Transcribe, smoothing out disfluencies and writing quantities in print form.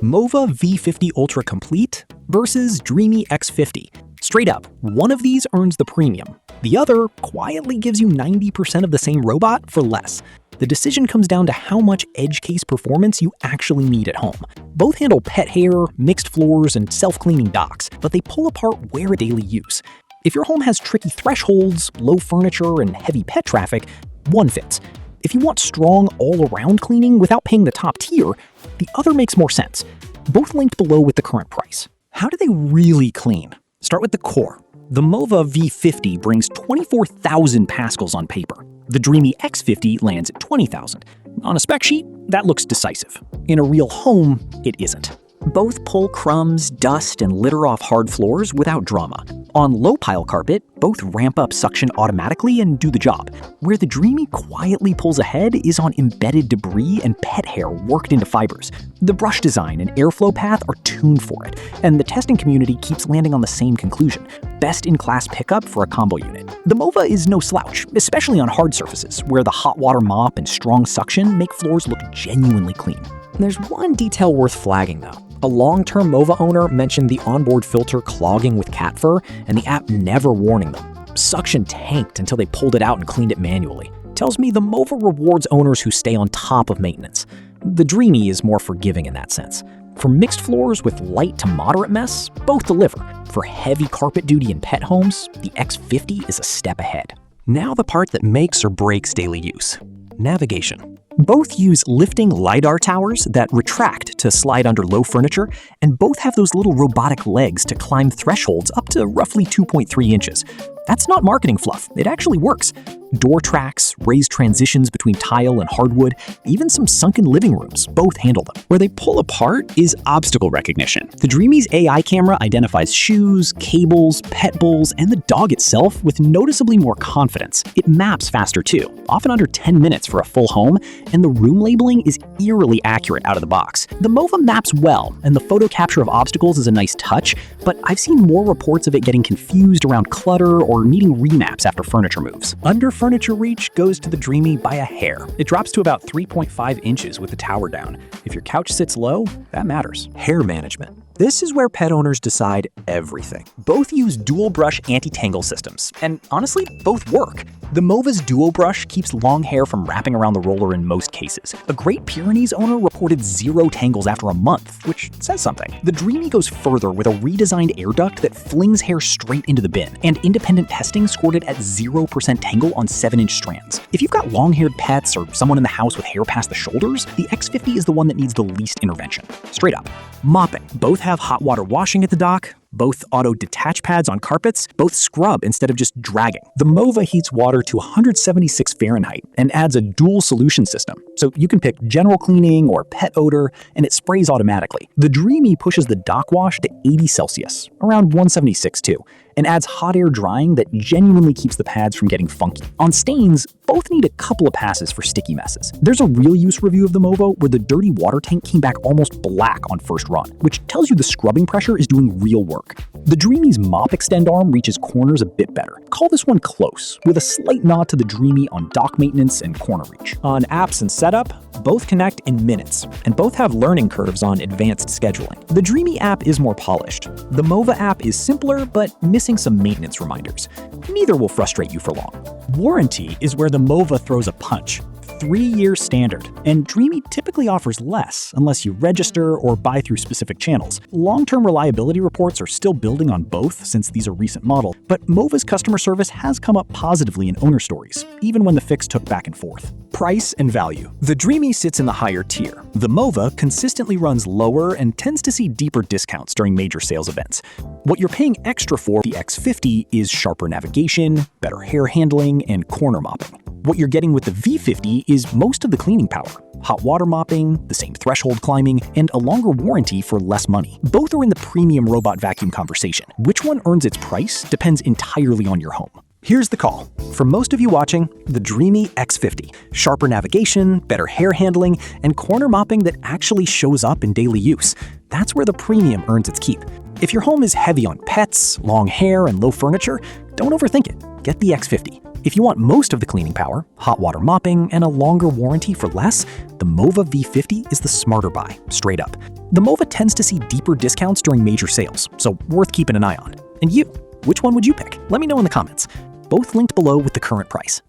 Mova V50 Ultra Complete versus Dreame X50. Straight up, one of these earns the premium. The other quietly gives you 90% of the same robot for less. The decision comes down to how much edge case performance you actually need at home. Both handle pet hair, mixed floors, and self-cleaning docks, but they pull apart where a daily use. If your home has tricky thresholds, low furniture, and heavy pet traffic, one fits. If you want strong all-around cleaning without paying the top tier, the other makes more sense. Both linked below with the current price. How do they really clean? Start with the core. The Mova V50 brings 24,000 pascals on paper. The Dreame X50 lands at 20,000. On a spec sheet, that looks decisive. In a real home, it isn't. Both pull crumbs, dust, and litter off hard floors without drama. On low-pile carpet, both ramp up suction automatically and do the job. Where the Dreame quietly pulls ahead is on embedded debris and pet hair worked into fibers. The brush design and airflow path are tuned for it, and the testing community keeps landing on the same conclusion. Best-in-class pickup for a combo unit. The Mova is no slouch, especially on hard surfaces, where the hot water mop and strong suction make floors look genuinely clean. There's one detail worth flagging, though. A long-term Mova owner mentioned the onboard filter clogging with cat fur and the app never warning them. Suction tanked until they pulled it out and cleaned it manually. Tells me the Mova rewards owners who stay on top of maintenance. The Dreame is more forgiving in that sense. For mixed floors with light to moderate mess, both deliver. For heavy carpet duty in pet homes, the X50 is a step ahead. Now the part that makes or breaks daily use. Navigation. Both use lifting LiDAR towers that retract to slide under low furniture, and both have those little robotic legs to climb thresholds up to roughly 2.3 inches. That's not marketing fluff, it actually works. Door tracks, raised transitions between tile and hardwood, even some sunken living rooms, both handle them. Where they pull apart is obstacle recognition. The Dreame's AI camera identifies shoes, cables, pet bowls, and the dog itself with noticeably more confidence. It maps faster too, often under 10 minutes for a full home, and the room labeling is eerily accurate out of the box. The Mova maps well, and the photo capture of obstacles is a nice touch, but I've seen more reports of it getting confused around clutter or needing remaps after furniture moves. Under furniture reach goes to the Dreame by a hair. It drops to about 3.5 inches with the tower down. If your couch sits low, that matters. Hair management. This is where pet owners decide everything. Both use dual brush anti-tangle systems, and honestly, both work. The Mova's Duo Brush keeps long hair from wrapping around the roller in most cases. A Great Pyrenees owner reported 0 tangles after a month, which says something. The Dreame goes further with a redesigned air duct that flings hair straight into the bin, and independent testing scored it at 0% tangle on 7-inch strands. If you've got long-haired pets or someone in the house with hair past the shoulders, the X50 is the one that needs the least intervention. Straight up. Mopping. Both have hot water washing at the dock, both auto detach pads on carpets, both scrub instead of just dragging. The Mova heats water to 176 Fahrenheit and adds a dual solution system, so you can pick general cleaning or pet odor, and it sprays automatically. The Dreame pushes the dock wash to 80 Celsius, around 176 too, and adds hot air drying that genuinely keeps the pads from getting funky. On stains, both need a couple of passes for sticky messes. There's a real use review of the Mova where the dirty water tank came back almost black on first run, which tells you the scrubbing pressure is doing real work. The Dreame's mop extend arm reaches corners a bit better. Call this one close, with a slight nod to the Dreame on dock maintenance and corner reach. On apps and setup, both connect in minutes, and both have learning curves on advanced scheduling. The Dreame app is more polished. The Mova app is simpler, but missing some maintenance reminders. Neither will frustrate you for long. Warranty is where the Mova throws a punch. 3-year standard, and Dreame typically offers less unless you register or buy through specific channels. Long-term reliability reports are still building on both since these are recent models, but Mova's customer service has come up positively in owner stories, even when the fix took back and forth. Price and value. The Dreame sits in the higher tier. The Mova consistently runs lower and tends to see deeper discounts during major sales events. What you're paying extra for the X50 is sharper navigation, better hair handling, and corner mopping. What you're getting with the V50 is most of the cleaning power, hot water mopping, the same threshold climbing, and a longer warranty for less money. Both are in the premium robot vacuum conversation. Which one earns its price depends entirely on your home. Here's the call. For most of you watching, the Dreame X50. Sharper navigation, better hair handling, and corner mopping that actually shows up in daily use. That's where the premium earns its keep. If your home is heavy on pets, long hair, and low furniture, don't overthink it. Get the X50. If you want most of the cleaning power, hot water mopping, and a longer warranty for less, the Mova V50 is the smarter buy, straight up. The Mova tends to see deeper discounts during major sales, so worth keeping an eye on. And you, which one would you pick? Let me know in the comments. Both linked below with the current price.